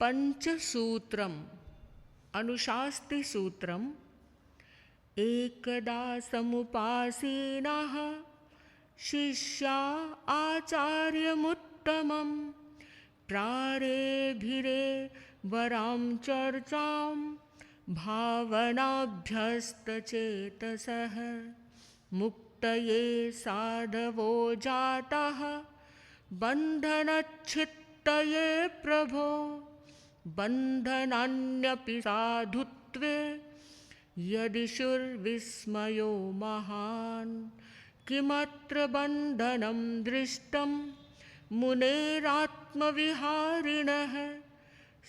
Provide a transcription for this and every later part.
पंचसूत्रम अनुशास्ति सूत्रम एकदा समुपासीनाः शिष्या आचार्यमुत्तमं प्रारेभिरे वरां चर्चां भावनाभ्यस्तचेतसः मुक्तये साधवो जाताः बन्धनच्छित्तये प्रभो बन्धनान्यपि साधुत्वे यदिशुर्विस्मयो महान् किमत्र बन्धनं दृष्टं मुनेरात्मविहारिणः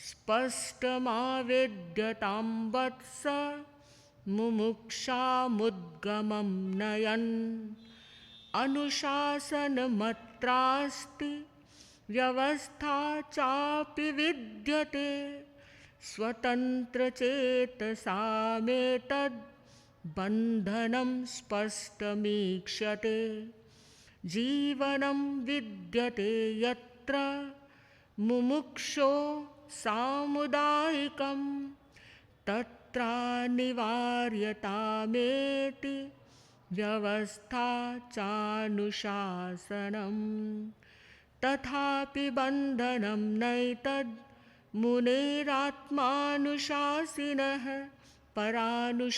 स्पष्टमावेद्यतां वत्स मुमुक्षामुद्गमं नयन् अनुशासनमत्रास्ति व्यवस्था चापि विद्यते स्वतन्त्रचेतसामेतद् बन्धनं स्पष्टमीक्ष्यते जीवनं विद्यते यत्र मुमुक्षो सामुदायिकं तत्रानिवार्यतामेति व्यवस्था चानुशासनम् तथापि बन्धनं नैतद् मुनेरात्मानुशासिनः परानुशासितस्यैतद्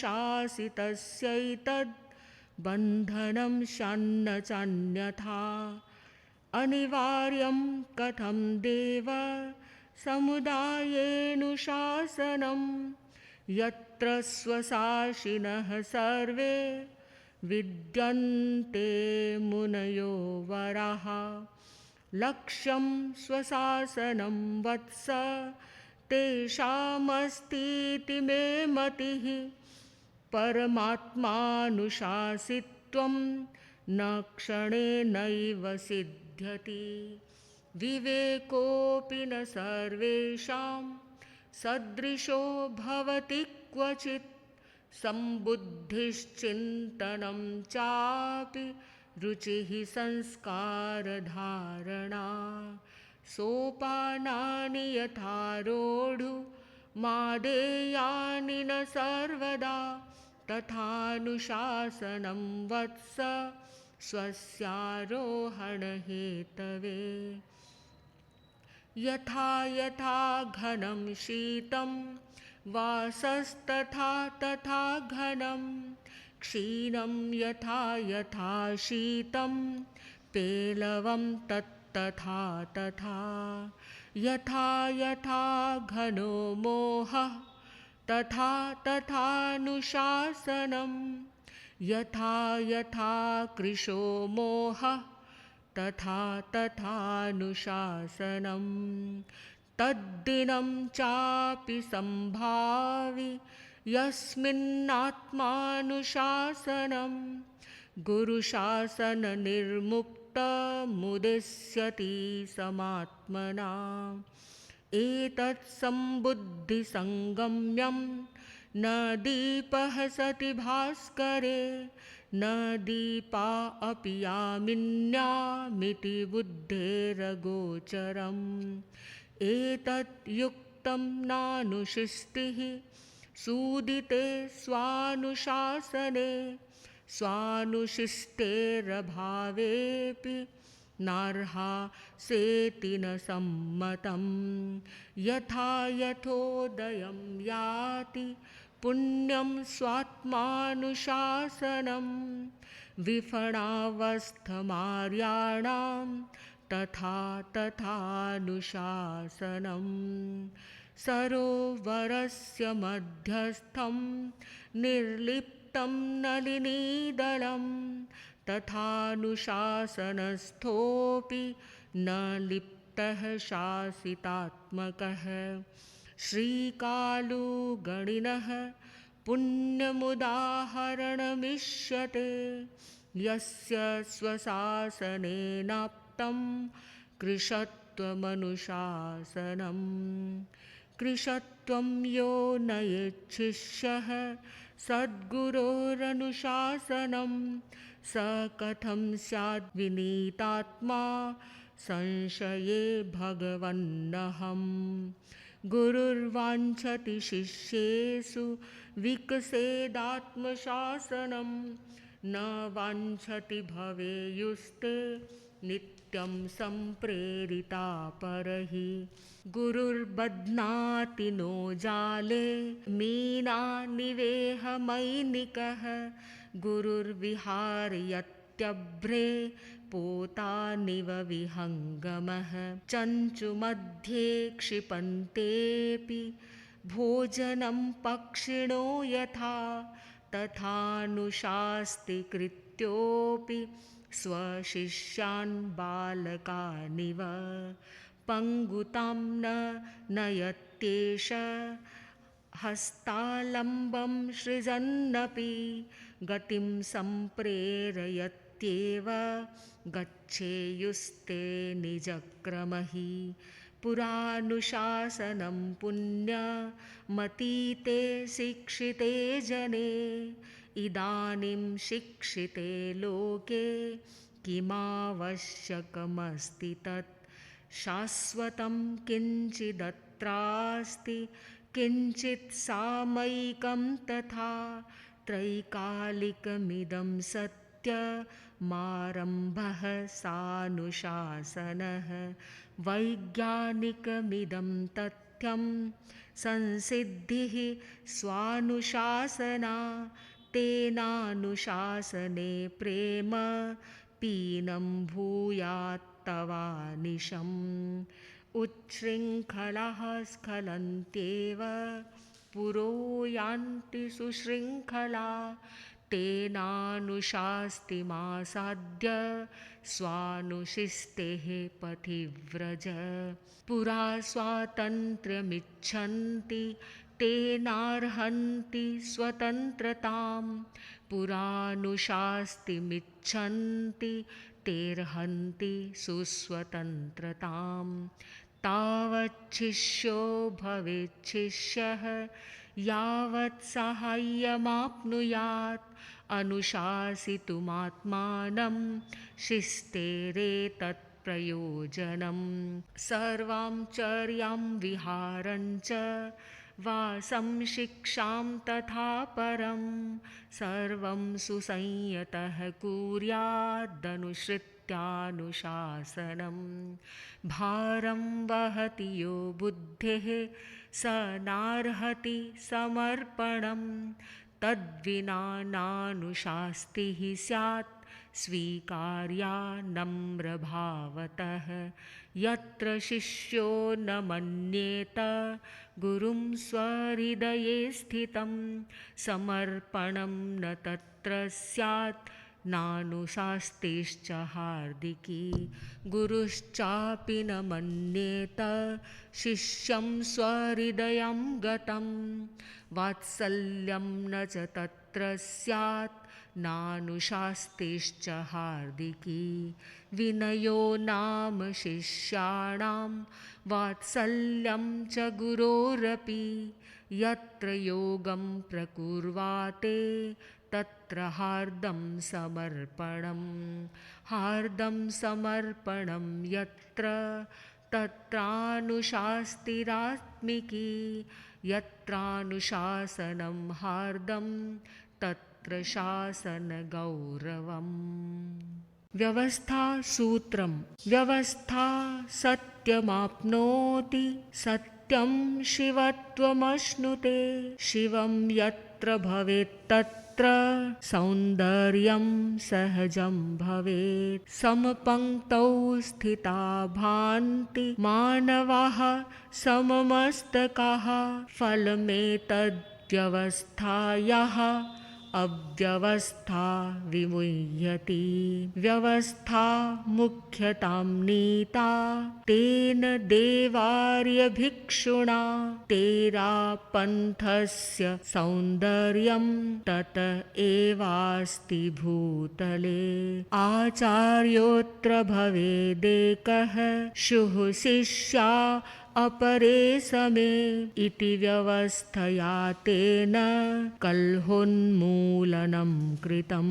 बन्धनं शान्न चान्यथा अनिवार्यं कथं देव समुदायेऽनुशासनं यत्र स्वशासिनः सर्वे विद्यन्ते मुनयो वराः लक्ष्यं स्वशासनं वत्स तेषामस्तीति मे मतिः परमात्मानुशासित्वं न क्षणेनैव सिद्ध्यति विवेकोऽपि न सर्वेषां सदृशो भवति क्वचित् सम्बुद्धिश्चिन्तनं चापि रुचिः संस्कारधारणा सोपानानि यथारूढमादेयानि न सर्वदा तथानुशासनं वत्स स्वस्यारोहणहेतवे यथा यथा घनं शीतं वासस्तथा तथा घनं क्षीणं यथा यथा शीतं पेलवं तत्तथा तथा यथा यथा घनो मोहः तथा तथानुशासनं यथा यथा कृशो मोहः तथा तथानुशासनं तद्दिनं चापि सम्भावि यस्मिन्नात्मानुशासनं गुरुशासननिर्मुक्तमुदिस्यति समात्मना एतत् सम्बुद्धिसंगम्यं न दीपः सति भास्करे न दीपा अपि यामिन्यामिति बुद्धेरगोचरम् एतत् युक्तं नानुशिष्टिः सूदिते स्वानुशासने स्वानुशिष्टेरभावेऽपि नार्हा सेति न सम्मतं यथा यथोदयं याति पुण्यं स्वात्मानुशासनं विफणावस्थमार्याणां तथा तथानुशासनं सरोवरस्य मध्यस्थं निर्लिप्तं नलिनीदलं तथानुशासनस्थोऽपि न लिप्तः शासितात्मकः श्रीकालुगणिनः पुण्यमुदाहरणमिष्यते यस्य स्वशासनेनाप्तं कृशत्वमनुशासनं कृशत्वं यो न यच्छिष्यः सद्गुरोरनुशासनं स कथं स्याद् विनीतात्मा संशये भगवन्नहम् गुरुर्वाञ्छति शिष्येषु विकसेदात्मशासनं न वाञ्छति भवेयुस्ते नित्यं सम्प्रेरिता परहि गुरुर्बध्नाति नो जाले मीनानिवेहमैनिकः गुरुर्विहारयत्यभ्रे पोतानिव विहङ्गमः चञ्चुमध्ये क्षिपन्तेऽपि भोजनं पक्षिणो यथा तथानुशास्ति कृत्योऽपि स्वशिष्यान् बालकानिव पङ्गुतां न नयत्येष हस्तालम्बं सृजन्नपि गतिं सम्प्रेरयत्येव गच्छेयुस्ते निजक्रमहि पुरानुशासनं पुण्यमतीते शिक्षिते जने इदानीं शिक्षिते लोके किमावश्यकमस्ति तत् शाश्वतं किञ्चिदत्रास्ति किञ्चित् सामयिकं तथा त्रैकालिकमिदं सत्यमारम्भः सानुशासनः वैज्ञानिकमिदं तथ्यं संसिद्धिः स्वानुशासना तेनानुशासने प्रेम पीनं भूयात्तवानिशम् उच्छृङ्खलाः स्खलन्त्येव पुरो यान्ति सुशृङ्खला तेनानुशास्तिमासाद्य स्वानुशिस्तेः पथिव्रज पुरा स्वातन्त्र्यमिच्छन्ति तेनार्हन्ति स्वतन्त्रतां पुरानुशास्तिमिच्छन्ति तेर्हन्ति सुस्वतन्त्रतां तावच्छिष्यो भवेच्छिष्यः यावत् साहाय्यमाप्नुयात् अनुशासितुमात्मानं शिस्तेरेतत् प्रयोजनं सर्वां चर्यां विहारञ्च वासं शिक्षां तथा परं सर्वं सुसंयतः कुर्यादनुसृत्यानुशासनं भारं वहति यो बुद्धिः स नार्हति समर्पणं तद्विना नानुशास्तिः स्यात् स्वीकार्या नम्रभावतः यत्र शिष्यो न मन्येत गुरुं स्वहृदये स्थितं समर्पणं न तत्र स्यात् नानुशास्तिश्च हार्दिकी गुरुश्चापि न मन्येत शिष्यं स्वहृदयं गतं वात्सल्यं न च तत्र स्यात् नानुशास्तिश्च हार्दिकी विनयो नाम शिष्याणां वात्सल्यं च गुरोरपि यत्र योगं प्रकुर्वाते तत्र हार्दं समर्पणं यत्र तत्रानुशास्तिरात्मिकी यत्रानुशासनं हार्दं तत्र शासनगौरवम् व्यवस्थासूत्रं व्यवस्था सत्यमाप्नोति सत्यं शिवत्वमश्नुते शिवं यत्र भवेत् तत्र सौन्दर्यं सहजं भवेत् समपङ्क्तौ स्थिता भान्ति मानवाः सममस्तकाः फलमेतद्व्यवस्थायाः अव्यवस्था विमुह्यति व्यवस्था मुख्यतां नीता तेन देवार्यभिक्षुणा तेरापन्थस्य सौन्दर्यं तत एवास्ति भूतले आचार्योऽत्र भवेदेकः शुः शिष्या अपरे समे इति व्यवस्थया तेन कल्होन्मूलनं कृतं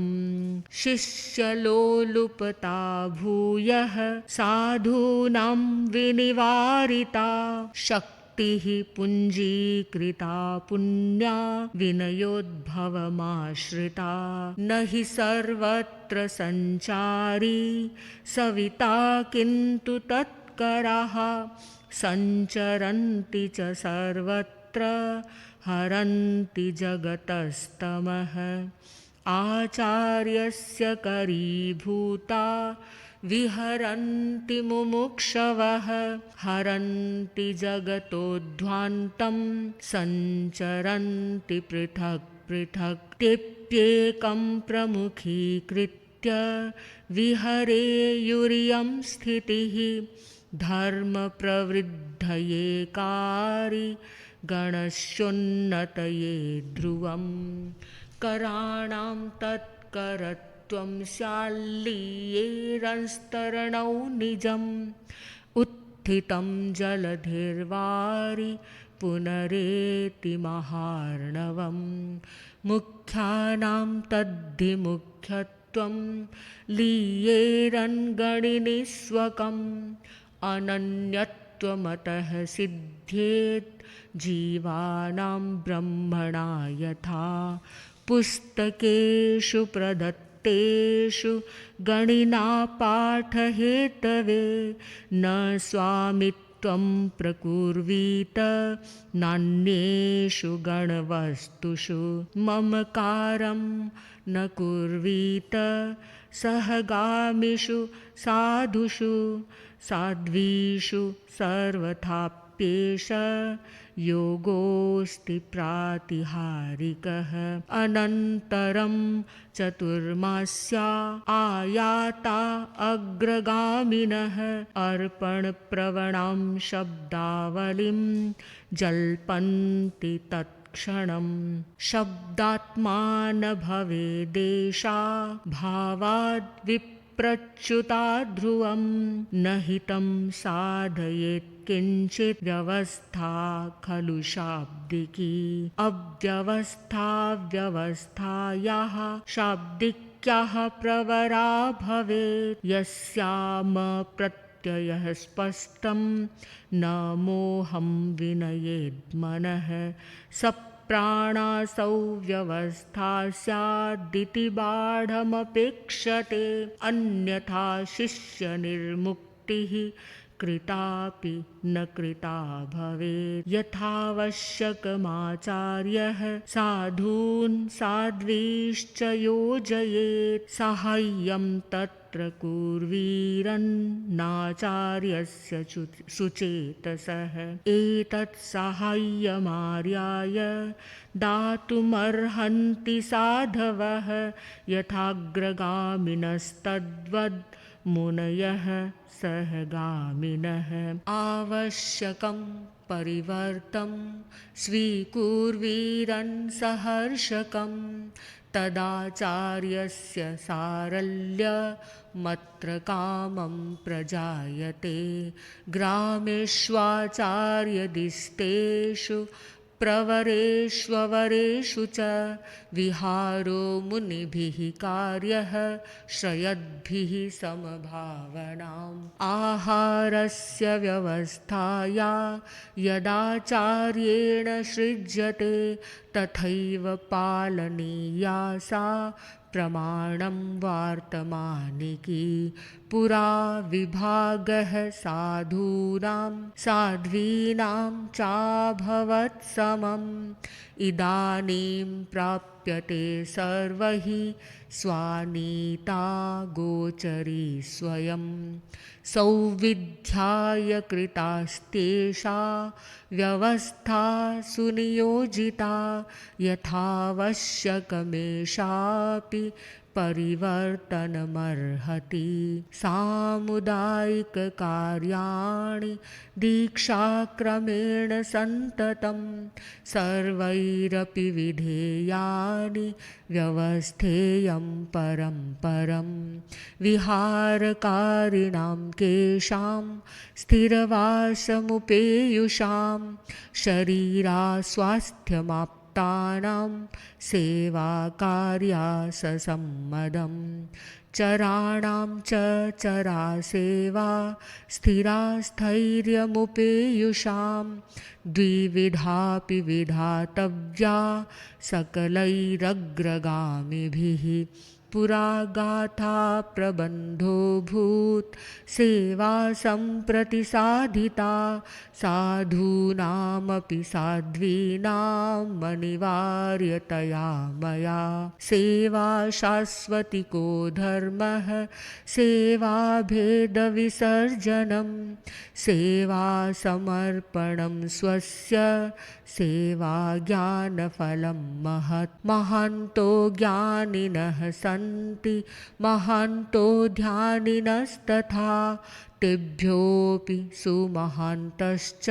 शिष्यलोलुपता भूयः साधूनां विनिवारिता शक्तिः भक्तिः पुञ्जीकृता पुण्या विनयोद्भवमाश्रिता न हि सर्वत्र सञ्चारी सविता किन्तु तत्कराः सञ्चरन्ति च सर्वत्र हरन्ति जगतस्तमः आचार्यस्य करीभूता विहरन्ति मुमुक्षवः हरन्ति जगतोध्वान्तं सञ्चरन्ति पृथक् पृथक् तेऽप्येकं प्रमुखीकृत्य विहरेयुरियं स्थितिः धर्मप्रवृद्धये कारि गणस्योन्नतये ध्रुवम् कराणां तत्करत्वं स्याल्लीयेरंस्तरणौ निजम् उत्थितं जलधिर्वारि पुनरेति महार्णवम् मुख्यानां तद्धि मुख्यत्वं लीयेरन्गणिनिस्वकम् अनन्यत्वमतः सिद्ध्येत् जीवानां ब्रह्मणा यथा पुस्तकेषु प्रदत्तेषु गणिना पाठहेतवे न स्वामित्वं प्रकुर्वीत नान्येषु गणवस्तुषु ममकारं न कुर्वीत सहगामिषु साधुषु साध्वीषु सर्वथाप्येष योगोऽस्ति प्रातिहारिकः अनन्तरं चतुर्मास्या आयाता अग्रगामिनः अर्पणप्रवणां शब्दावलिं जल्पन्ति तत्क्षणं शब्दात्मा न भवेदेषा भावाद्विप्रच्युता ध्रुवं न हितं साधयेत् किञ्चित् व्यवस्था खलु शाब्दिकी अव्यवस्था व्यवस्थायाः शाब्दिक्याः प्रवरा भवेत् यस्याम प्रत्ययः स्पष्टं न मोहं विनयेद् मनः सप्राणासौ व्यवस्था स्यादिति बाढमपेक्षते अन्यथा शिष्यनिर्मुक्तिः कृतापि न कृता भवेत् यथावश्यकमाचार्यः साधून् साध्वीश्च योजयेत् साहाय्यं तत्र कुर्वीरन्नाचार्यस्य सुचेतसः एतत् साहाय्यमार्याय दातुमर्हन्ति साधवः यथाग्रगामिनस्तद्वद् मुनयः सहगामिनः आवश्यकं परिवर्तं स्वीकुर्वीरन् सहर्षकं तदाचार्यस्य सारल्यमत्र कामं प्रजायते ग्रामेष्वाचार्यदिष्टेषु प्रवरेष्ववरेषु च विहारो मुनिभिः कार्यः श्रयद्भिः समभावनाम् आहारस्य व्यवस्थाया यदाचार्येण सृज्यते तथैव पालनीया सा प्रमाणं वार्तमानिकी पुरा विभागः साधूनां साध्वीनां चाभवत् समम् इदानीं प्राप्यते सर्वैः स्वानीता गोचरी स्वयं सौविध्याय कृतास्तेषा व्यवस्था सुनियोजिता यथावश्यकमेषापि परिवर्तनमर्हति सामुदायिककार्याणि दीक्षाक्रमेण सन्ततं सर्वैरपि विधेयानि व्यवस्थेयं परं विहारकारिणां केषां स्थिरवासमुपेयुषां शरीरास्वास्थ्यमाप्नुवन्ति भक्तानां सेवाकार्या ससम्मदं चराणां च चरासेवा स्थिरा स्थैर्यमुपेयुषां द्विविधापि विधातव्या सकलैरग्रगामिभिः पुरा गाथा प्रबन्धोऽभूत् सेवा सम्प्रति साधिता साधूनामपि साध्वीनाम् अनिवार्यतया मया सेवा शाश्वतिको धर्मः सेवाभेदविसर्जनं सेवा समर्पणं स्वस्य सेवा ज्ञानफलं महत् महान्तो ज्ञानिनः सन्ति महान्तो ध्यानिनस्तथा तेभ्योऽपि सुमहान्तश्च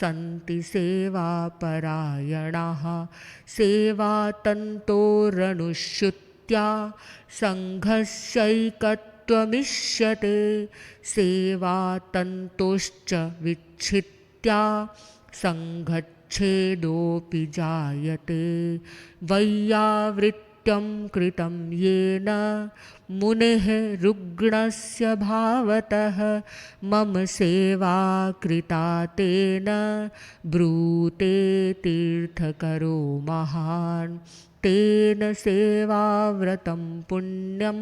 सन्ति सेवापरायणाः सेवातन्तोरनुष्युत्या सङ्घस्यैकत्वमिष्यते सेवातन्तोश्च विच्छित्या सङ्घच्छेदोऽपि जायते वैयावृत्यं कृतं येन मुनेः रुग्णस्य भावतः मम सेवा कृता तेन ब्रूते तीर्थकरो महान् तेन सेवाव्रतं पुण्यं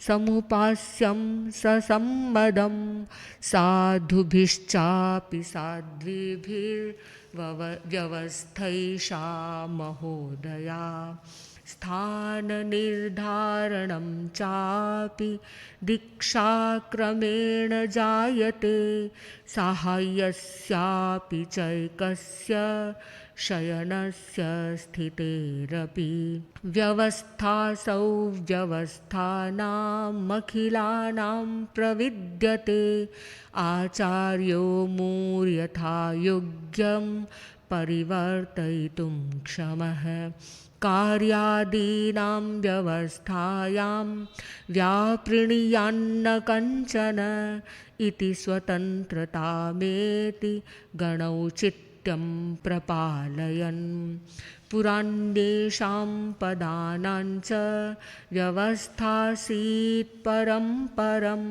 समुपास्यं ससम्मदं साधुभिश्चापि साध्वीभिर्व्यवस्थैषा महोदया स्थाननिर्धारणं चापि दीक्षाक्रमेण जायते साहाय्यस्यापि चैकस्य शयनस्य स्थितेरपि व्यवस्थासौ व्यवस्थानामखिलानां प्रविद्यते आचार्यो मूर्यथा योग्यं परिवर्तयितुं क्षमः कार्यादीनां व्यवस्थायां व्यापृणीयान्न कञ्चन इति स्वतन्त्रतामेति गणौचित्यं प्रपालयन् पुराण्येषां पदानां च व्यवस्थासीत् परं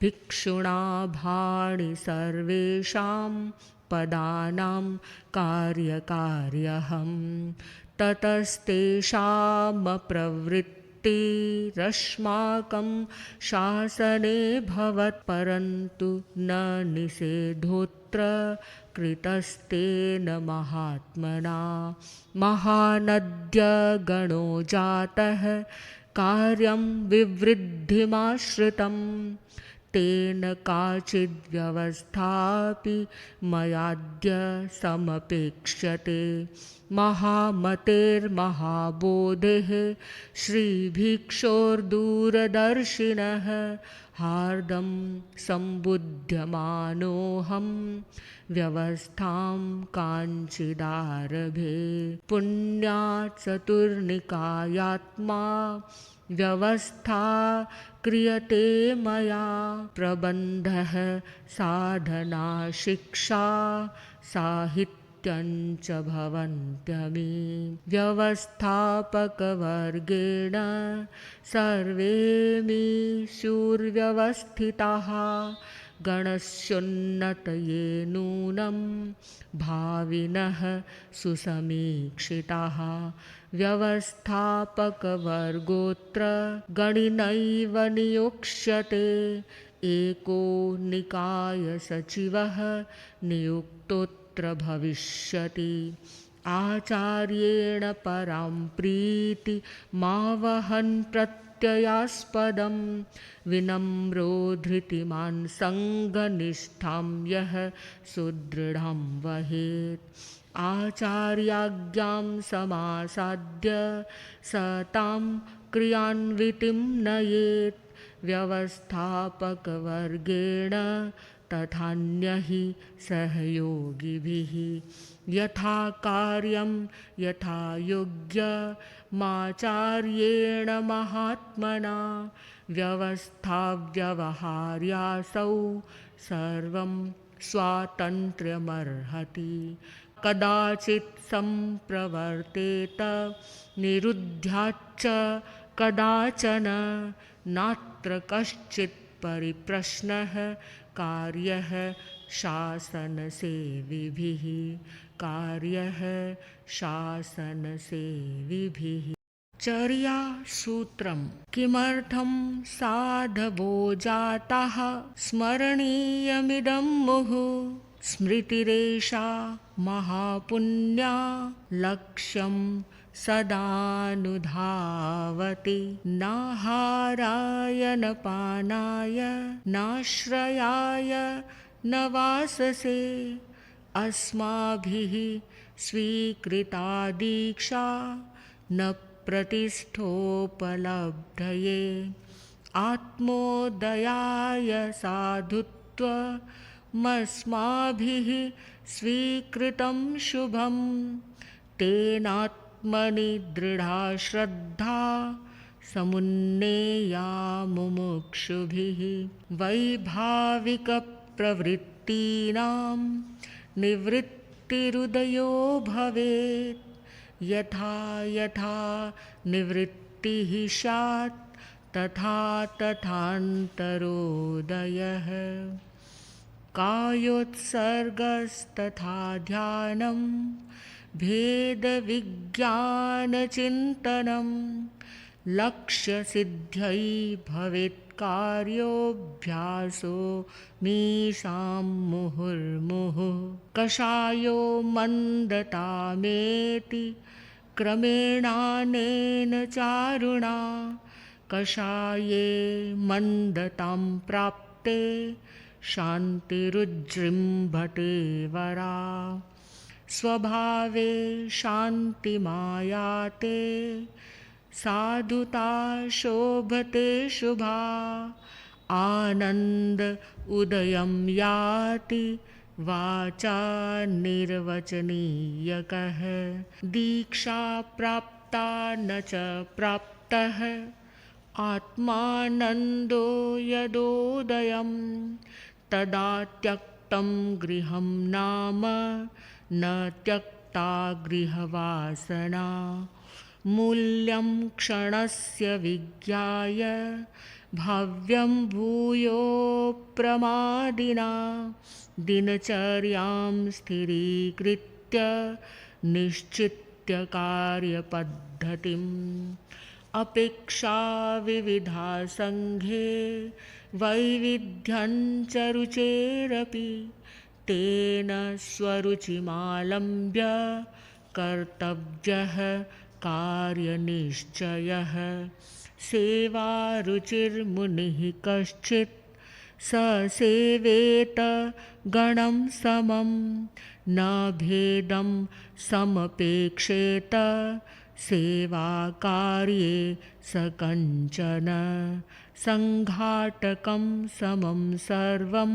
भिक्षुणा भाणि सर्वेषां पदानां कार्यकार्यहम् ततस्तेषामप्रवृत्तिरस्माकं शासने भवत् परन्तु न निषेधोऽत्र कृतस्तेन महात्मना महानद्य गणो जातः कार्यं विवृद्धिमाश्रितं तेन काचिद्व्यवस्थापि मयाद्य समपेक्ष्यते महामतेर्महाबोधिः श्रीभिक्षोर्दूरदर्शिनः हार्दं सम्बुध्यमानोऽहं व्यवस्थां काञ्चिदारभे पुण्यात् चतुर्निकायात्मा व्यवस्था क्रियते मया प्रबन्धः साधना शिक्षा साहित्यञ्च भवन्त्यमि व्यवस्थापकवर्गेण सर्वेऽमि सुव्यवस्थिताः गणस्योन्नतये नूनं भाविनः सुसमीक्षिताः व्यवस्थापकवर्गोऽत्र गणिनैव नियोक्ष्यते एको निकायसचिवः नियुक्तोऽत्र भविष्यति आचार्येण परां प्रीतिमावहन् प्रत्ययास्पदं विनम्रो धृतिमान् सङ्गनिष्ठां यः सुदृढं वहेत् आचार्याज्ञां समासाद्य स तां क्रियान्वितिं नयेत् व्यवस्थापकवर्गेण तथान्यैः सहयोगिभिः यथा कार्यं यथा योग्यमाचार्येण महात्मना व्यवस्थाव्यवहार्यासौ सर्वं स्वातन्त्र्यमर्हति कदाचित् सम्प्रवर्तेत निरुध्याच्च कदाचन नात्र कश्चित् परिप्रश्नः कार्यः शासनसेविभिः कार्यः शासनसेविभिः। चर्या सूत्रम किमर्थं साधवो जाताः स्मरणीयमिदं मुहुः स्मृतिरेषा महापुण्या लक्ष्यं सदानुधावति नाहाराय न पानाय नाश्रयाय न वाससे अस्माभिः स्वीकृता दीक्षा न प्रतिष्ठोपलब्धये आत्मोदयाय साधुत्वमस्माभिः स्वीकृतं शुभं तेनात्मनि दृढा श्रद्धा समुन्नेया मुमुक्षुभिः वैभाविकप्रवृत्तीनां निवृत्तिरुदयो भवेत् यथा यथा निवृत्तिः स्यात् तथा तथान्तरोदयः कायोत्सर्गस्तथा ध्यानं भेदविज्ञानचिन्तनं लक्ष्यसिद्ध्यै भवेत् कार्योऽभ्यासो मीशां मुहुर्मुहुः कषायो मन्दतामेति क्रमेणानेन चारुणा कषाये मन्दतां प्राप्ते शान्तिरुज्जृम्भते वरा स्वभावे शान्तिमायाते साधुता शोभते शुभा आनन्द उदयं याति वाचा निर्वचनीयकः दीक्षा प्राप्ता न च प्राप्तः आत्मानन्दो यदोदयं तदा त्यक्तं गृहं नाम न त्यक्ता गृहवासना मूल्यं क्षणस्य विज्ञाय भाव्यं भूयो प्रमादिना दिनचर्यां स्थिरीकृत्य निश्चित्य कार्यपद्धतिम् अपेक्षा विविधा सङ्घे वैविध्यं च रुचेरपि तेन स्वरुचिमालम्ब्य कर्तव्यः कार्यनिश्चयः सेवारुचिर्मुनिः कश्चित् स सेवेत गणं समं न भेदं समपेक्षेत सेवाकार्ये स कञ्चन सङ्घाटकं समं सर्वं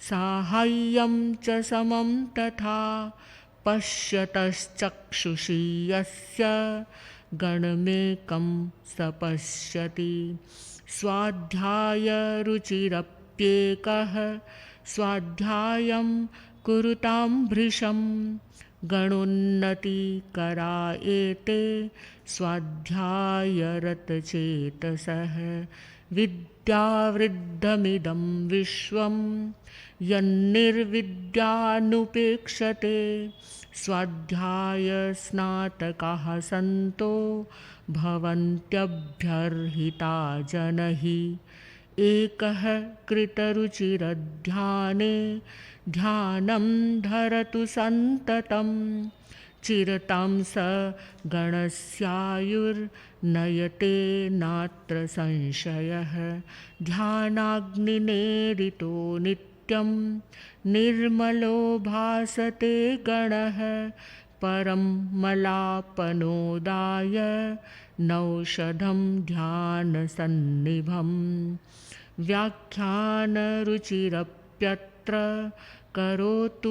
साहाय्यं च समं तथा पश्यतश्चक्षुषी यस्य गणमेकं स पश्यति स्वाध्यायरुचिरप्येकः स्वाध्यायं कुरुतां भृशं गणोन्नतिकरा एते स्वाध्यायरतचेतसः विद्यावृद्धमिदं विश्वं यन्निर्विद्यानुपेक्षते स्वाध्यायस्नातकाः सन्तो भवन्त्यभ्यर्हिता जनैः एकः कृतरुचिरध्याने ध्यानं धरतु सन्ततं चिरतां स गणस्यायुर्नयते नात्र संशयः ध्यानाग्निनेरितो नित्यं निर्मलो भासते गणः परं मलापनोदाय नौषधं ध्यानसन्निभम् व्याख्यानरुचिरप्यत्र करोतुद्यममुन्नतं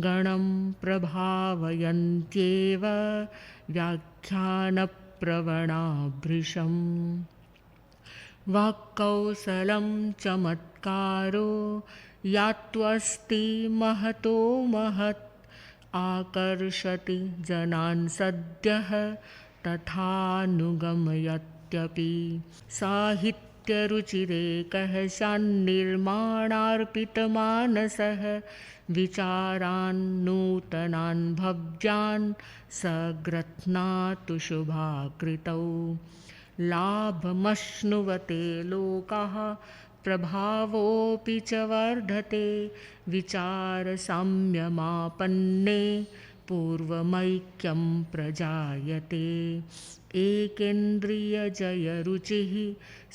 गणं प्रभावयन्त्येव व्याख्यानप्रवणा भृशम् वाक्कौशलं चमत्कारो यात्वस्ति महतो महत् आकर्षति जनान् सद्यः तथानुगमयत्यपि साहित्यरुचिरेकः स्यान्निर्माणार्पितमानसः विचारान् नूतनान् भव्यान् सग्रथ्नातु शुभाकृतौ लाभमश्नुवते लोकाः प्रभावोऽपि च वर्धते विचारसाम्यमापन्ने पूर्वमैक्यं प्रजायते एकेन्द्रियजयरुचिः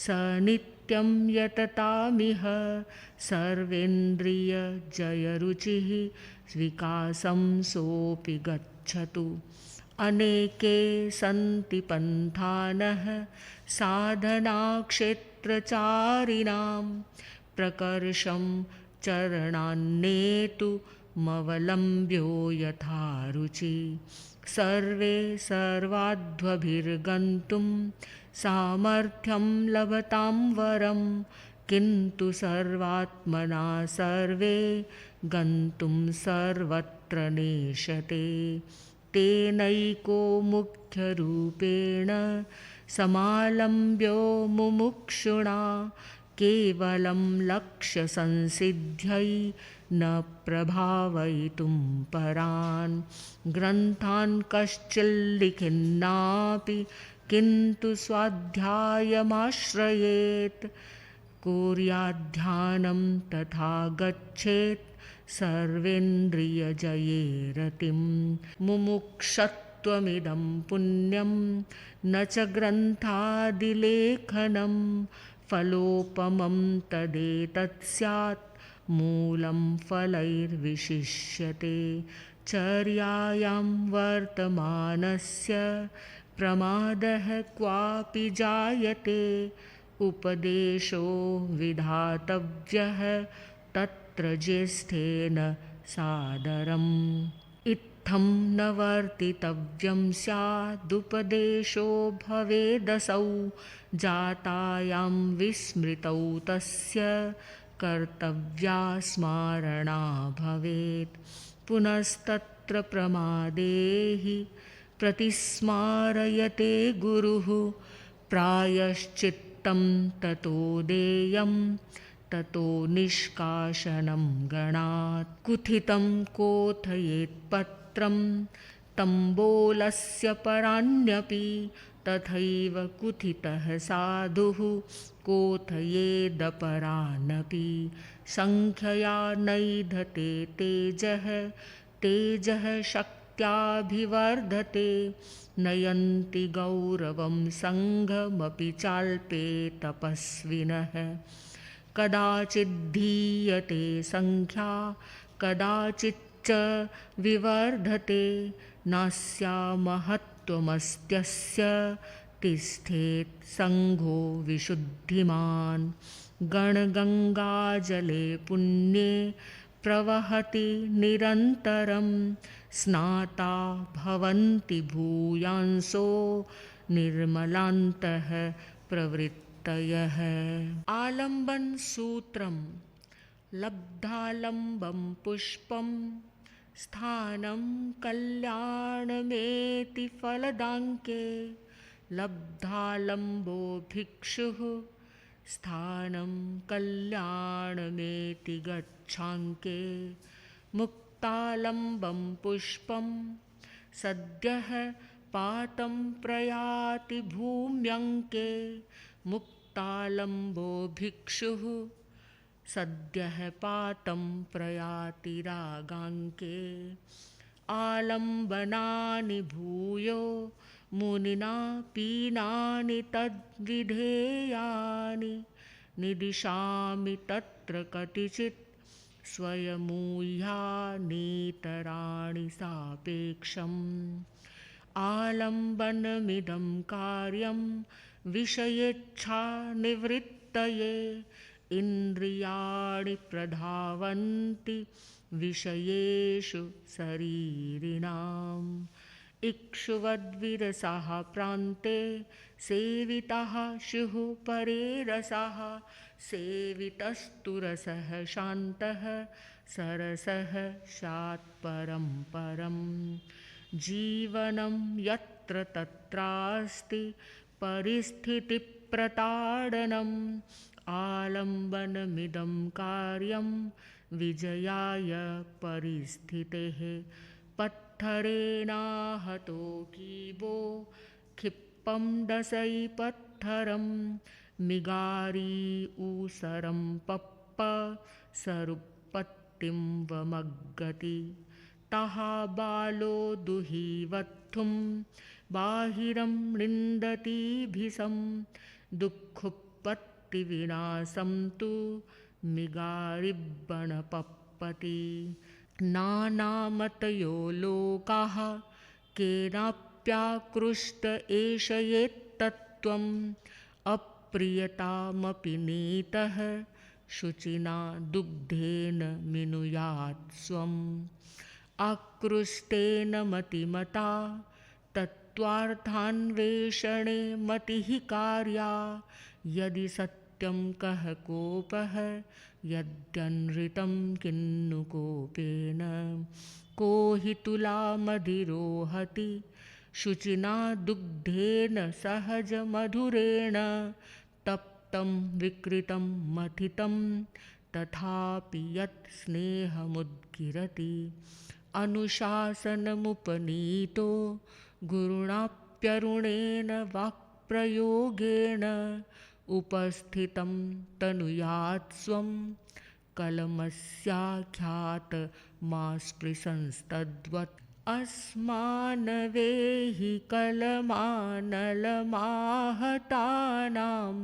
स नित्यं यततामिह सर्वेन्द्रियजयरुचिः विकासं सोऽपि गच्छतु अनेके सन्ति पन्थानः साधनाक्षेत्रचारिणां प्रकर्षं चरणान्नेतुमवलम्ब्यो यथा रुचि सर्वे सर्वाध्वभिर्गन्तुं सामर्थ्यं लभतां वरं किन्तु सर्वात्मना सर्वे गन्तुं सर्वत्र नेशते तेनैको मुख्यरूपेण समालम्ब्यो मुमुक्षुणा केवलं लक्ष्यसंसिद्ध्यै न प्रभावयितुं परान् ग्रन्थान् कश्चिल्लिखिन्नापि किन्तु स्वाध्यायमाश्रयेत् कुर्याद्ध्यानं तथा गच्छेत् सर्वेन्द्रियजये रतिं मुमुक्षत्वमिदं पुण्यं न च ग्रन्थादिलेखनं फलोपमं तदेतत् स्यात् मूलं फलैर्विशिष्यते चर्यायां वर्तमानस्य प्रमादः क्वापि जायते उपदेशो विधातव्यः तत्र ज्येष्ठेन सादरम् इत्थं न वर्तितव्यं स्यादुपदेशो भवेदसौ जातायां विस्मृतौ तस्य कर्तव्या स्मारणा भवेत् पुनस्तत्र प्रमादे हि प्रतिस्मारयते गुरुः प्रायश्चित्तं ततो देयं ततो निष्काशनं गणात् कुथितं कोथयेत्पत्रं तम्बोलस्य पराण्यपि तथैव कुथितः साधुः कोथयेदपरानपि संख्यया नैधते तेजः शक्त्याभिवर्धते नयन्ति गौरवं संघमपि चाल्पे तपस्विनः कदाचिद्धीयते संख्या कदाचिच्च विवर्धते नास्या महत्त्वमस्त्यस्य तिष्ठेत् संघो विशुद्धिमान् गणगङ्गाजले पुण्ये प्रवहति निरन्तरं स्नाता भवन्ति भूयांसो निर्मलान्तः प्रवृत्तयः आलम्बन सूत्रं लब्धालम्बं पुष्पं स्थानं कल्याणमेति फलदाङ्के लब्धालम्बो भिक्षुः स्थानं कल्याणमेति गच्छाङ्के मुक्तालम्बं पुष्पं सद्यः पातं प्रयाति भूम्यङ्के मुक्तालम्बो भिक्षुः सद्यः पातं प्रयाति रागाङ्के आलम्बनानि भूयो मुनिना पीनानि तद्विधेयानि निदिशामि तत्र कतिचित् स्वयमूह्यानीतराणि सापेक्षम् आलम्बनमिदं कार्यं विषयेच्छानिवृत्तये इन्द्रियाणि प्रधावन्ति विषयेषु शरीरिणाम् इक्षुवद्विरसाः प्रान्ते सेविताः स्युः परे रसाः सेवितस्तु रसः शान्तः सरसः स्यात्परं परं जीवनं यत्र तत्रास्ति परिस्थितिप्रताडनम् आलम्बनमिदं कार्यं विजयाय परिस्थितेः पत्थरेणाहतो कीबो क्षिप्पं दशैपत्थरं मिगारी ऊसरं पप्प सरुपत्तिं वमग्गति तः बालो दुहिवत्थुं बाहिरं निन्दतीभिसं दुःखोत्पत्तिविनाशं तु मिगारिब्बणपप्पति नानामतयो लोकाः केनाप्याकृष्ट एष येत्तत्त्वम् अप्रियतामपि नीतः शुचिना दुग्धेन मिनुयात् स्वम् आकृष्टेन मतिमता तत्त्वार्थान्वेषणे मतिः कार्या यदि सत्यं कः कोपः यद्यनृतं किन्नु कोपेन को हि तुलामधिरोहति शुचिना दुग्धेन सहजमधुरेण तप्तं विकृतं मथितं तथापि यत् स्नेहमुद्गिरति अनुशासनमुपनीतो गुरुणाप्यरुणेन वाक्प्रयोगेण उपस्थितं तनुयात् स्वं कलमस्याख्यातमास्पृशंस्तद्वत् अस्मानवेहि कलमानलमाहतानां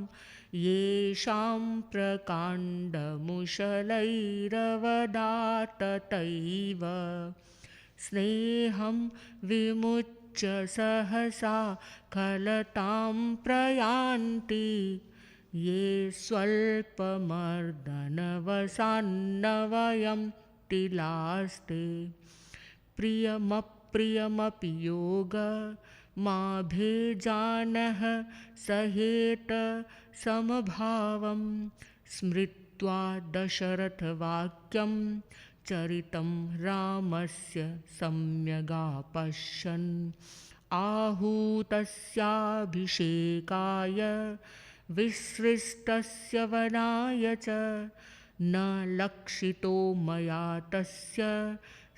येषां प्रकाण्डमुशलैरवदाततैव स्नेहं विमुच्य सहसा खलतां प्रयान्ति ये स्वल्पमर्दनवसान्नवयं तिलास्ते प्रियमप्रियमपि योगमाभेजानः सहेत समभावं स्मृत्वा दशरथवाक्यं चरितं रामस्य सम्यगापश्यन् आहूतस्याभिषेकाय विसृष्टस्य वनाय च न लक्षितो मया तस्य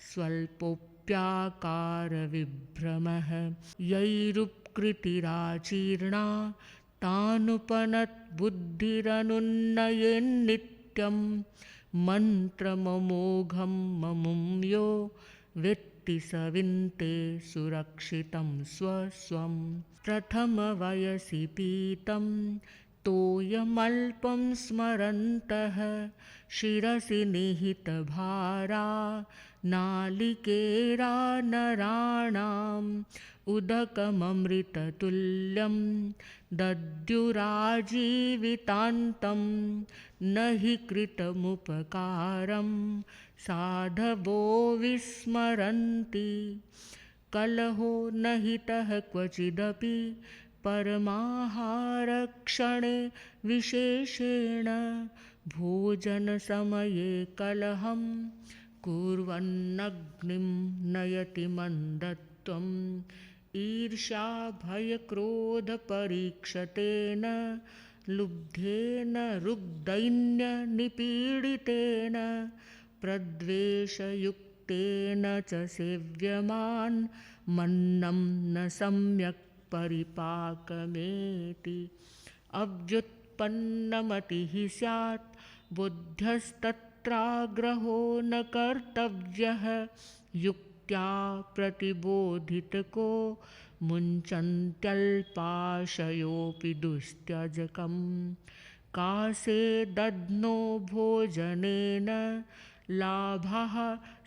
स्वल्पोऽप्याकारविभ्रमः यैरुपकृतिराचीर्णा तानुपनद्बुद्धिरनुन्नयेन्नित्यं मन्त्रममोघं ममुं यो वेत्ति स विन्ते सुरक्षितं स्वस्वं प्रथमवयसि पीतं तोयमल्पं स्मरन्तः शिरसि निहितभारा नालिकेरा नराणाम् उदकममृततुल्यं दद्युराजीवितान्तं न हि कृतमुपकारं साधवो विस्मरन्ति कलहो न हितः क्वचिदपि परमाहारक्षणे विशेषेण भोजनसमये कलहं कुर्वन्नग्निं नयति मन्दत्वम् ईर्ष्या भयक्रोधपरीक्षतेन लुब्धेन रुग्दैन्यनिपीडितेन प्रद्वेषयुक्तेन च सेव्यमान् मन्नं न सम्यक् परिपाकमेति अव्युत्पन्नमतिः स्यात् बुद्ध्यस्तत्राग्रहो न कर्तव्यः युक्त्या प्रतिबोधितको मुञ्चन्त्यल्पाशयोऽपि दुस्त्यजकं कासे दध्नो भोजनेन लाभाः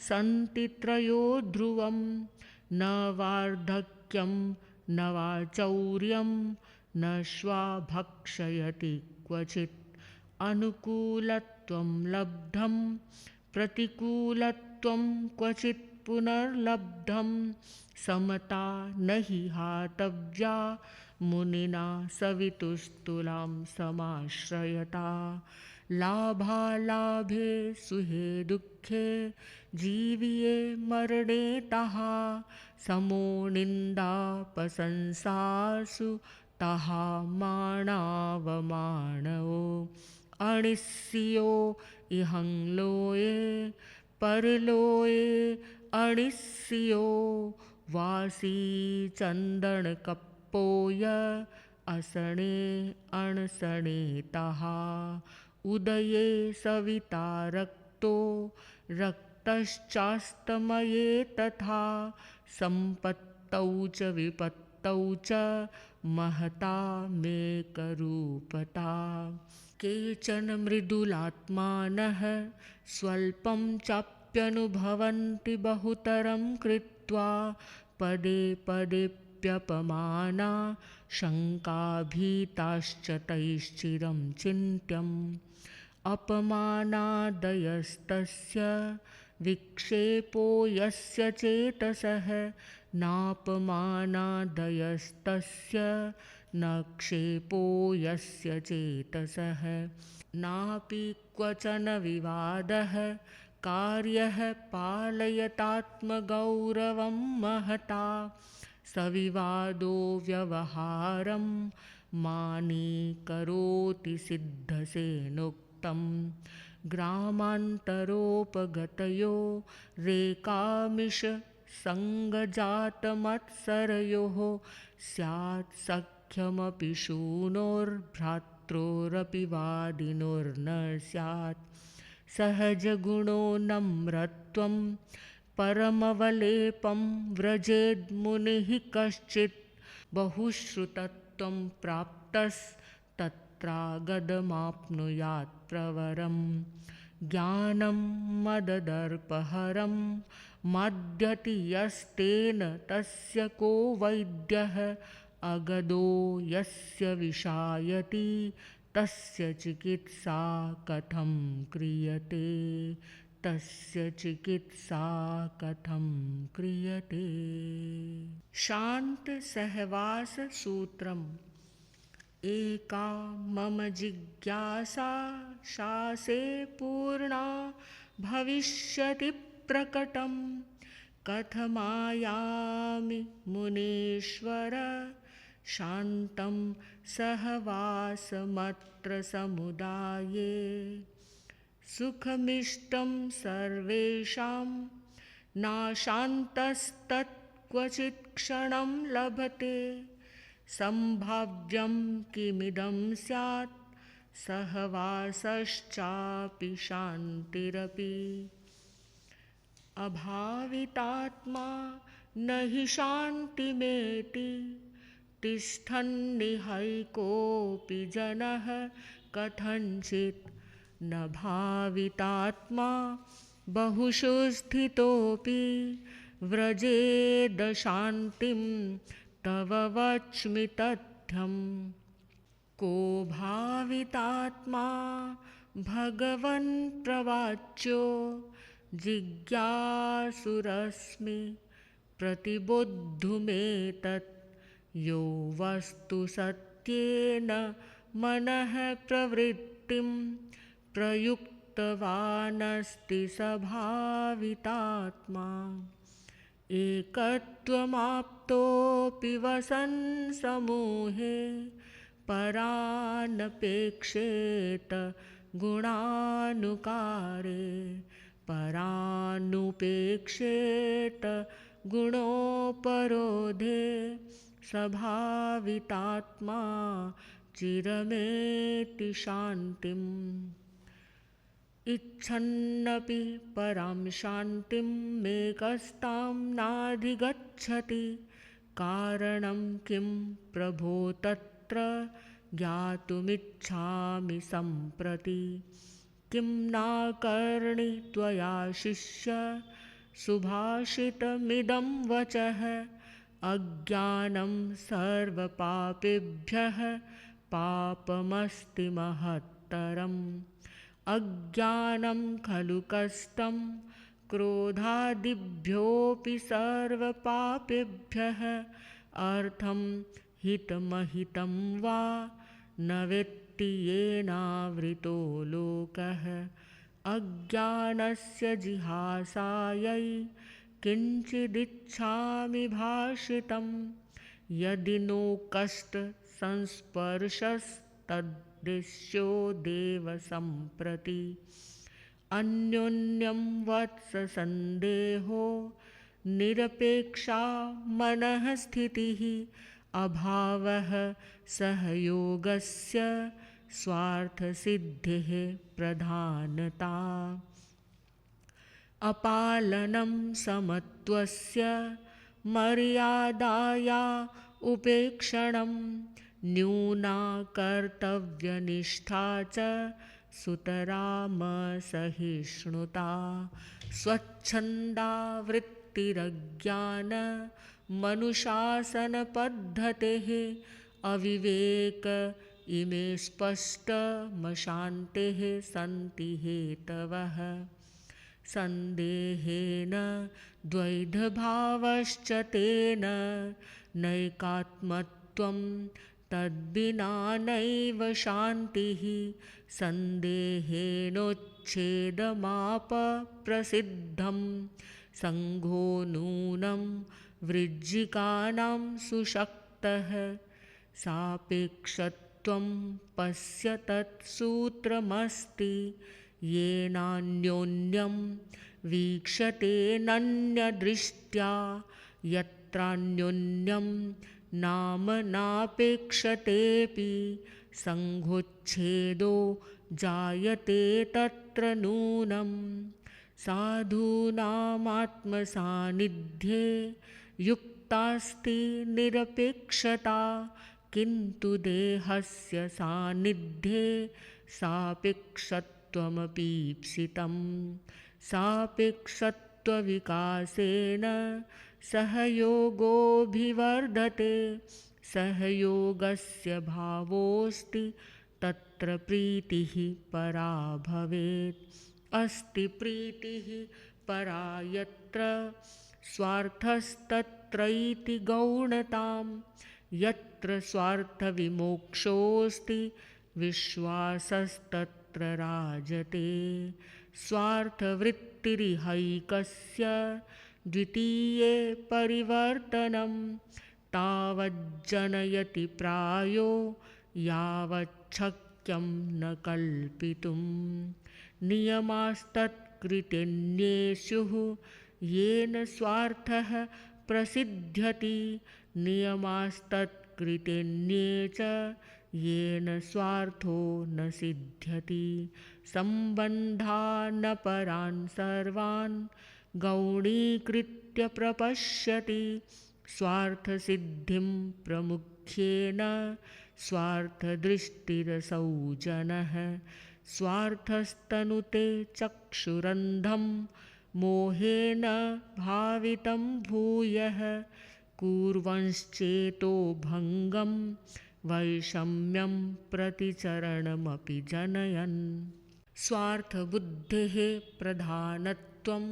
सन्ति त्रयो ध्रुवं न वार्धक्यं न वा चौर्यं न श्वा भक्षयति क्वचित् अनुकूलत्वं लब्धं प्रतिकूलत्वं क्वचित् पुनर्लब्धं समता न हि हातव्या मुनिना सवितुस्तुलां समाश्रयता लाभालाभे सुहे दुःखे जीविये मरणे तः समो निन्दापशंसासु तः मानावमानवो अणिस्यो इहं लोये परलोये अणिस्यो वासी चंदन कप्पोय असणे अणसणे तहा उदये सविता रक्तो रक्तश्चास्तमये तथा संपत्तौ च विपत्तौ च महता मेकरूपता केचन मृदुलात्मानः स्वल्पं चाप्यनुभवन्ति बहुतरं कृत्वा पदे पदेऽप्यपमाना शङ्काभीताश्च तैश्चिरं चिन्त्यम् अपमानादयस्तस्य विक्षेपो यस्य चेतसः नापमानादयस्तस्य न क्षेपो यस्य चेतसः नापि क्वचन विवादः कार्यः पालयतात्मगौरवं महता सविवादो व्यवहारं मानी करोति सिद्धसेनोक्तं ग्रामान्तरोपगतयो रेकामिष सङ्गजातमत्सरयोः स्यात् सख्यमपि शूनोर्भ्रात्रोरपि वादिनोर्न स्यात् सहजगुणो नम्रत्वं परमवलेपं व्रजेद्मुनिः कश्चित् बहुश्रुतत्वं प्राप्तस्तत्रागदमाप्नुयात् प्रवरं ज्ञानं मददर्पहरं मद्यति यस्तेन तस्य को वैद्यः अगदो यस्य विषायति तस्य चिकित्सा कथं क्रियते तस्य चिकित्सा कथं क्रियते। शांत सहवास सूत्रम एका मम जिज्ञासा शासे पूर्णा भविष्यति प्रकटं कथमायामि मुनीश्वर शान्तं सहवासमत्र समुदाये सुखमिष्टं सर्वेषां नाशान्तस्तत्क्वचित् क्षणं लभते संभाव्यं किमिदं स्यात् सहवासश्चापि शान्तिरपि अभावितात्मा न हि शान्तिमेति तिष्ठन्निहैकोऽपि जनः कथञ्चित् न भावितात्मा बहुषु स्थितोऽपि व्रजेदशान्तिं तव वच्मि तथ्यम् को भावितात्मा भगवन् प्रवाच्यो जिज्ञासुरस्मि प्रतिबोद्धुमेतत् यो वस्तु सत्येन मनः प्रवृत्तिं प्रयुक्तवानस्ति स भावितात्मा एकत्वमाप्तोऽपि वसन् समूहे परानपेक्षेत गुणानुकारे परानुपेक्षेत गुणोपरोधे सभावितात्मा चिरमेति शान्तिम् इच्छन्नपि परां शान्तिं मेकस्तां नाधिगच्छति कारणं किं प्रभो तत्र ज्ञातुमिच्छामि सम्प्रति किं नाकर्णि त्वया शिष्य सुभाषितमिदं वचः अज्ञानं सर्वपापेभ्यः पापमस्ति महत्तरम् अज्ञानं खलु कष्टं क्रोधादिभ्योऽपि सर्वपापेभ्यः अर्थं हितमहितं वा न वेत्ति येनावृतो लोकः अज्ञानस्य जिहासायै किञ्चिदिच्छामि भाषितं यदि नो कष्टसंस्पर्शस्तद्दृश्यो देव सम्प्रति अन्योन्यं वत्स सन्देहो निरपेक्षा मनः स्थितिः अभावः सहयोगस्य स्वार्थसिद्धिः प्रधानता अपालनं समत्वस्य मर्यादाया उपेक्षणं न्यूना कर्तव्यनिष्ठा च सुतरामसहिष्णुता स्वच्छन्दा वृत्तिरज्ञानमनुशासनपद्धतेः अविवेक इमे स्पष्टमशान्तेः सन्ति हेतवः सन्देहेन द्वैधभावश्च तेन नैकात्मत्वं तद्विना नैव शान्तिः सन्देहेनोच्छेदमापप्रसिद्धं सङ्घो नूनं वृज्जिकानां सुशक्तः सापेक्षत्वं पश्य तत्सूत्रमस्ति येनान्योन्यं वीक्षतेऽनन्यदृष्ट्या यत्रान्योन्यं नाम नापेक्षतेऽपि सङ्घोच्छेदो जायते तत्र नूनं साधूनामात्मसान्निध्ये युक्तास्ति निरपेक्षता किन्तु देहस्य सान्निध्ये सापेक्षत्वमपीप्सितं सापेक्षत्वविकासेन सहयोगोऽभिवर्धते सहयोगस्य भावोऽस्ति तत्र प्रीतिः परा भवेत् अस्ति प्रीतिः परा यत्र स्वार्थस्तत्रैति गौणतां यत्र स्वार्थविमोक्षोऽस्ति विश्वासस्तत्र राजते स्वार्थवृत्तिरिहैकस्य द्वितीये परिवर्तनं तावज्जनयति प्रायो यावच्छक्यं न कल्पितुं नियमास्तत्कृतेऽन्येषुः येन स्वार्थः प्रसिद्ध्यति नियमास्तत्कृतेऽन्ये च येन स्वार्थो न सिद्ध्यति सम्बन्धानपरान् सर्वान् गौणीकृत्य प्रपश्यति स्वार्थसिद्धिं प्रमुख्येन स्वार्थदृष्टिरसौ जनः स्वार्थस्तनुते चक्षुरन्धं मोहेन भावितं भूयः कुर्वंश्चेतो भङ्गं वैषम्यं प्रतिचरणमपि जनयन् स्वार्थबुद्धेः प्रधानत्वं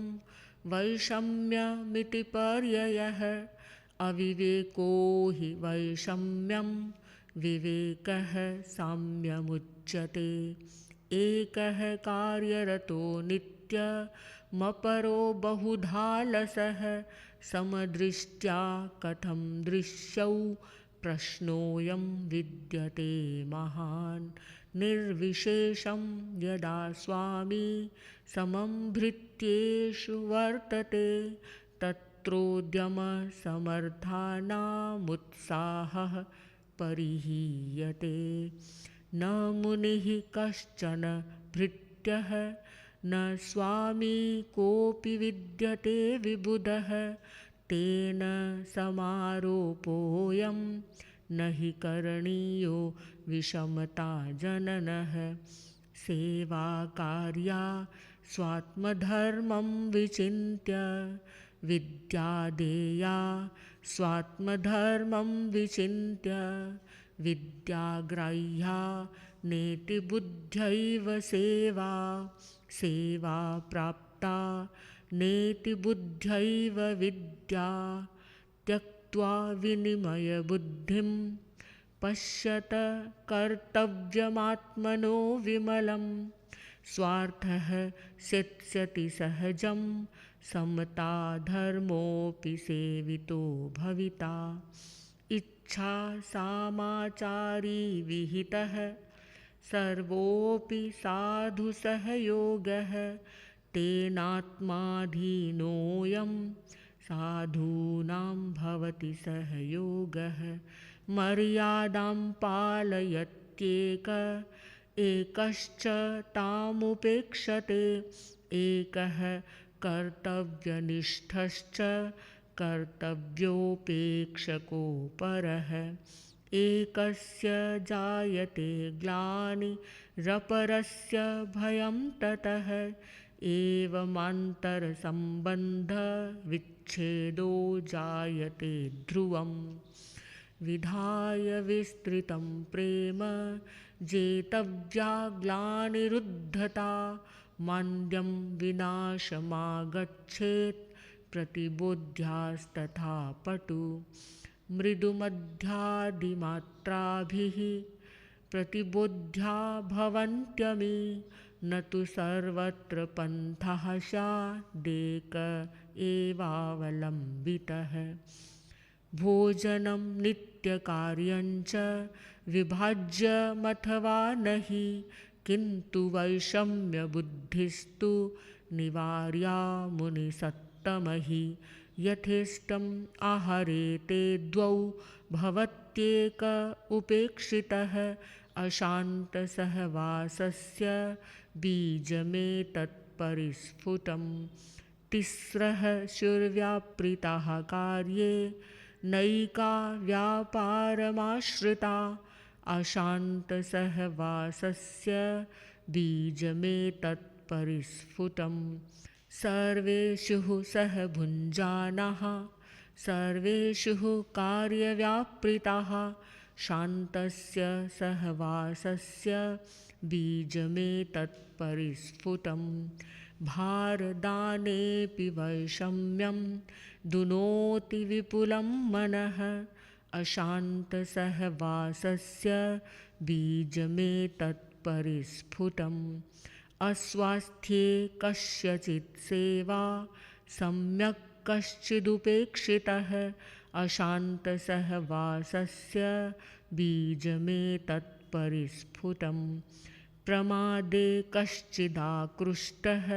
वैषम्यमिति पर्ययः अविवेको हि वैषम्यं विवेकः साम्यमुच्यते एकः कार्यरतो नित्यमपरो बहुधालसः समदृष्ट्या कथं दृश्यौ प्रश्नोऽयं विद्यते महान् निर्विशेषं यदा स्वामी समं भृत्येषु वर्तते तत्रोद्यमसमर्थानामुत्साहः परिहीयते न मुनिः कश्चन भृत्यः न स्वामी कोऽपि विद्यते विबुधः तेन समारोपोऽयं न हि करणीयो विषमता जननः सेवाकार्या स्वात्मधर्मं विचिन्त्य विद्या देया स्वात्मधर्मं विचिन्त्य विद्याग्राह्या नेति बुद्ध्यैव सेवा सेवा प्राप्ता नेति बुद्ध्यैव विद्या त्यक्त्वा त्यक्त्वा विनिमयबुद्धिं पश्यत कर्तव्यमात्मनो विमलं स्वार्थः सित्स्यति सहजं समता धर्मोऽपि सेवितो भविता इच्छा सामाचारी विहितः सर्वोऽपि साधु सहयोगः तेनात्माधीनोऽयं साधूनां भवति सहयोगः मर्यादां पालयत्येक एकश्च तामुपेक्षते एकः कर्तव्यनिष्ठश्च कर्तव्योपेक्षको परः एकस्य जायते ग्लानिरपरस्य भयं ततः एवमान्तरसम्बन्धविच्छेदो जायते ध्रुवम् विधाय विस्तृतं प्रेम जेतव्या ग्लानिरुद्धता मान्द्यं विनाशमागच्छेत् प्रतिबोध्यास्तथा पटु मृदुमध्यादिमात्राभिः प्रतिबोध्या भवन्त्यमी न तु सर्वत्र पन्थः स्यादेक एवावलम्बितः भोजनं नित्यकार्यञ्च विभाज्यमथवा नहि किन्तु वैषम्यबुद्धिस्तु निवार्या मुनिसत्तमहि यथेष्टम् आहरेते द्वौ भवत्येक उपेक्षितः अशान्तसहवासस्य बीजमेतत्परिस्फुटं तिस्रः शुर्व्यापृताः कार्ये नैका व्यापारमाश्रिता अशान्तसहवासस्य बीजमेतत्परिस्फुटं सर्वेषु सह भुञ्जानः सर्वेषु कार्यव्यापृताः शान्तस्य सहवासस्य बीजमेतत्परिस्फुटं भारदानेऽपि वैषम्यं दुनोति विपुलं मनः अशान्तसहवासस्य बीजमेतत्परिस्फुटम् अस्वास्थ्ये कस्यचित् सेवा सम्यक् कश्चिदुपेक्षितः अशान्तसहवासस्य बीजमेतत्परिस्फुटम् प्रमादे कश्चिदाकृष्टः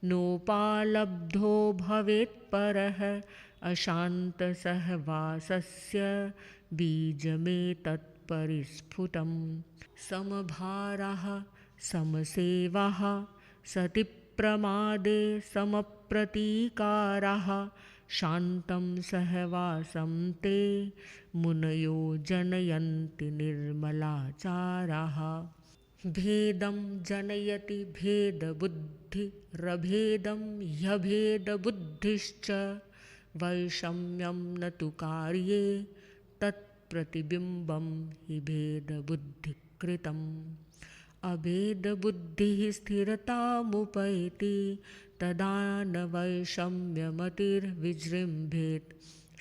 नोपालब्धो भवेत्परः अशान्तसहवासस्य बीजमेतत्परिस्फुटं समभारः समसेवः सति प्रमादे समप्रतीकाराः शान्तं सहवासं ते मुनयो जनयन्ति निर्मलाचाराः भेदं जनयति भेदबुद्धिरभेदं ह्यभेदबुद्धिश्च वैषम्यं न तु कार्ये तत्प्रतिबिम्बं हि भेदबुद्धिकृतम् अभेदबुद्धिः स्थिरतामुपैति तदा न वैषम्यमतिर्विजृम्भेत्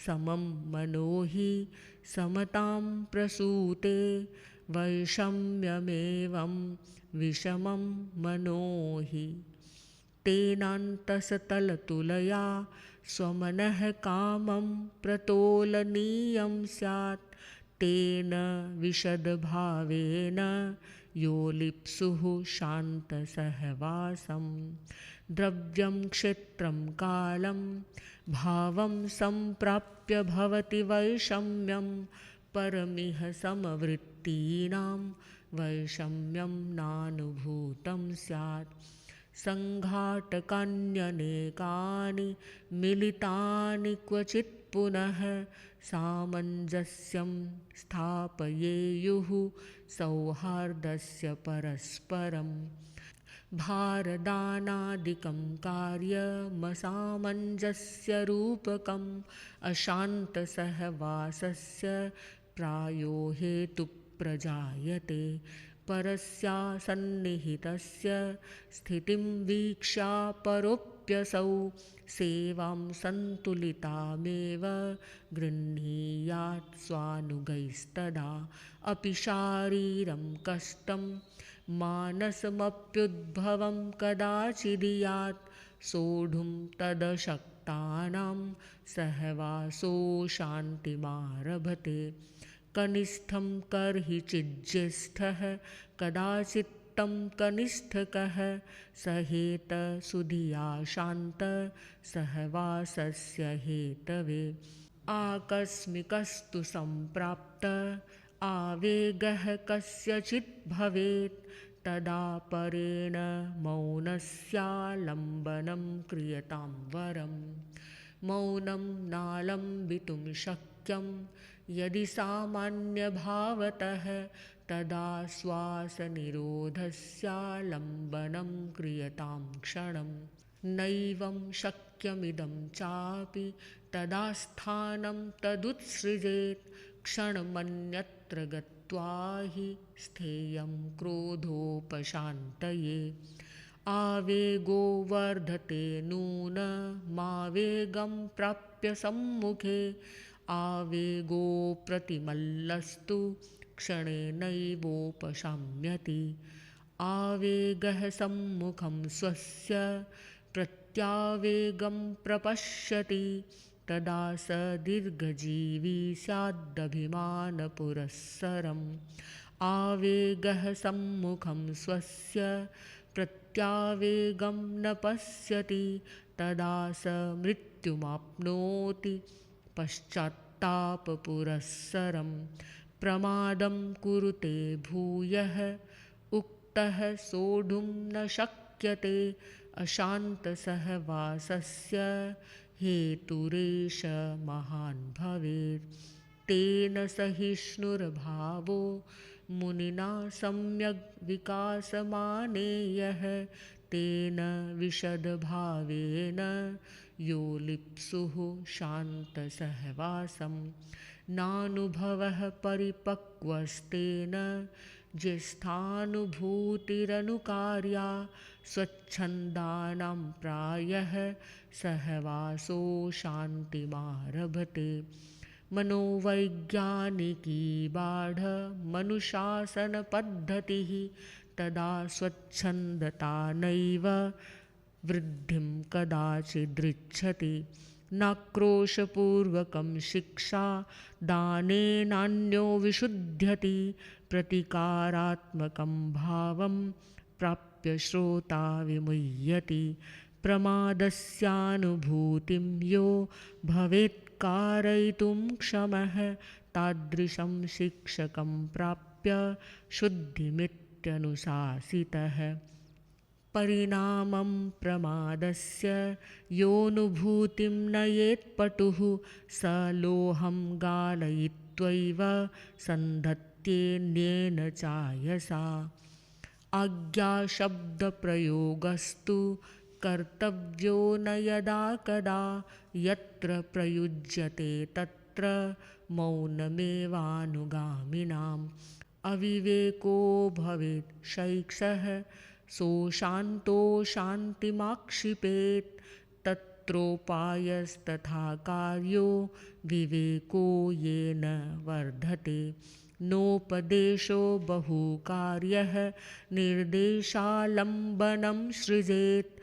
समं मनो हि समतां प्रसूते वैषम्यमेवं विषमं मनो हि तेनान्तस्तलतुलया स्वमनः कामं प्रतोलनीयं स्यात् तेन विशदभावेन यो लिप्सुः शान्तसहवासं द्रव्यं क्षेत्रं कालं भावं सम्प्राप्य भवति वैषम्यं परमिह समवृत्तीनां वैषम्यं नानुभूतं स्यात् सङ्घातकान्यनेकानि मिलितानि क्वचित् पुनः सामञ्जस्यं स्थापयेयुः सौहार्दस्य परस्परं भारदानादिकं कार्यमसामञ्जस्यरूपकम् अशान्तसहवासस्य प्रायो हेतुप्रजायते परस्यासन्निहितस्य स्थितिं वीक्ष्या परोऽप्यनुपश्यति तथापप्यसौ सेवां सन्तुलितामेव गृह्णीयात् स्वानुगैस्तदा अपि शारीरं कष्टं मानसमप्युद्भवं कदाचिदियात् सोढुं तदशक्तानां सहवासो शान्तिमारभते कनिष्ठं कर्हि चिज्येष्ठः कदाचित्तं कनिष्ठकः सहेत सुधिया शान्त सहवासस्य हेतवे आकस्मिकस्तु सम्प्राप्त आवेगः कस्यचित् भवेत् तदा परेण मौनस्यालम्बनं क्रियतां वरम् मौनं नालम्बितुं शक्यं यदि सामान्यभावतः तदा श्वासनिरोधस्यालम्बनं क्रियतां क्षणं नैवं शक्यमिदं चापि तदा स्थानं तदुत्सृजेत् क्षणमन्यत्र गत्वा हि स्थेयं क्रोधोपशान्तये आवेगो वर्धते नूनमावेगं प्राप्य सम्मुखे आवेगो प्रतिमल्लस्तु क्षणेनैवोपशाम्यति आवेगः सम्मुखं स्वस्य प्रत्यावेगं प्रपश्यति तदा स दीर्घजीवी स्यादभिमानपुरस्सरम् आवेगः सम्मुखं स्वस्य प्रत्यावेगं न पश्यति तदा स मृत्युमाप्नोति पश्चात्तापपुरस्सरं प्रमादं कुरुते भूयः उक्तः सोढुं न शक्यते अशान्तसहवासस्य हेतुरेष महान् भवेत् तेन सहिष्णुर्भावो मुनिना सम्यग् विकासमानेयः तेन विशदभावेन यो लिप्सुः शान्तसहवासं नानुभवः परिपक्वस्तेन ज्येष्ठानुभूतिरनुकार्या स्वच्छन्दानां प्रायः सहवासो शान्तिमारभते मनोवैज्ञानिकी बाढमनुशासनपद्धतिः तदा स्वच्छन्दता नैव वृद्धिं कदाचिदृच्छति नाक्रोशपूर्वकं शिक्षा दानेनान्यो विशुध्यति प्रतिकारात्मकं भावं प्राप्य श्रोता विमुह्यति प्रमादस्यानुभूतिं यो भवेत् कारयितुं क्षमः तादृशं शिक्षकं प्राप्य शुद्धिमित्यनुशासितः परिणामं प्रमादस्य योऽनुभूतिं नयेत्पटुः स लोहं गालयित्वैव सन्धत्तेऽन्येन चायसा आज्ञाशब्दप्रयोगस्तु कर्तव्यो न यदा कदा यत्र प्रयुज्यते तत्र मौनमेवानुगामिनाम् अविवेको भवेत् शैक्षः सोशान्तो शान्तिमाक्षिपेत् तत्रोपायस्तथा कार्यो विवेको येन वर्धते नोपदेशो बहुकार्यः निर्देशालम्बनं सृजेत्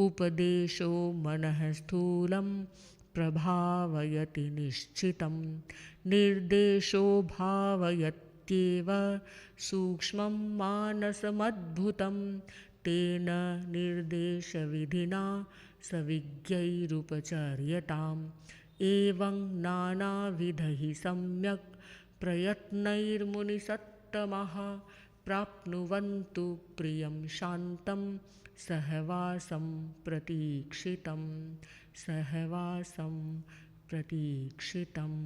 उपदेशो मनः स्थूलं प्रभावयति निश्चितं निर्देशो भावयत्येव सूक्ष्मं मानसमद्भुतं तेन निर्देशविधिना सविज्ञैरुपचर्यताम् एवं नानाविधैः सम्यक् प्रयत्नैर्मुनिसत्तमः प्राप्नुवन्तु प्रियं शान्तं सहवासं प्रतीक्षितं सहवासं प्रतीक्षितम्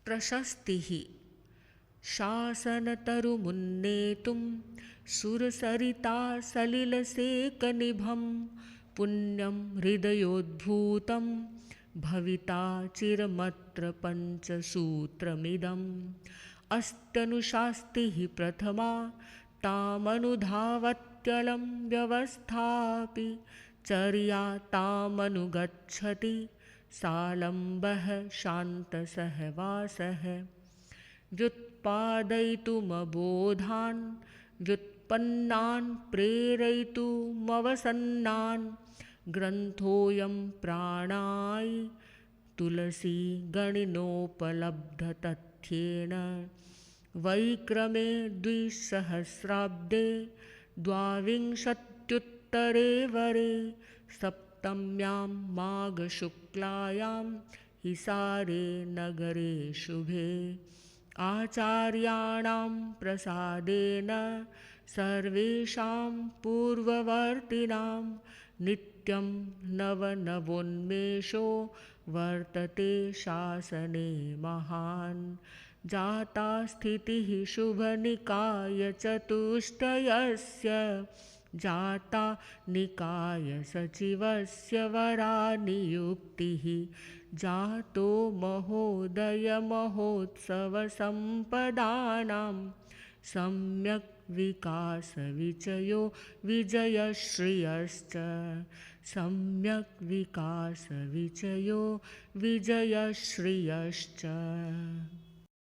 प्रशस्तिः शासनतरुमुन्नेतुं सुरसरिता सलिलसेकनिभं पुण्यं हृदयोद्भूतं भविता चिरमत्र पञ्चसूत्रमिदम् अस्त्यनुशास्तिः प्रथमा तामनुधावत्यलं व्यवस्थापि चर्यातामनुगच्छति सालम्बः शान्तसहवासः व्युत्पादयितुमबोधान् व्युत्पन्नान् प्रेरयितुमवसन्नान् ग्रन्थोऽयं प्राणाय तुलसी गणिनोपलब्धतथ्येन वैक्रमे द्विसहस्राब्दे द्वाविंशत्युत्तरे वरे सप्तम्यां माघशुक्लायां हिसारे नगरे शुभे आचार्याणां प्रसादेन सर्वेषां पूर्ववर्तिनां नित्यं नवनवोन्मेषो वर्तते शासने महान् जाता स्थितिः शुभनिकायचतुष्टयस्य जाता निकायसचिवस्य वरानियुक्तिः जातो महोदयमहोत्सवसम्पदानां सम्यक् विकासविजयो विजयश्रियश्च सम्यक् विकासविजयो विजयश्रियश्च।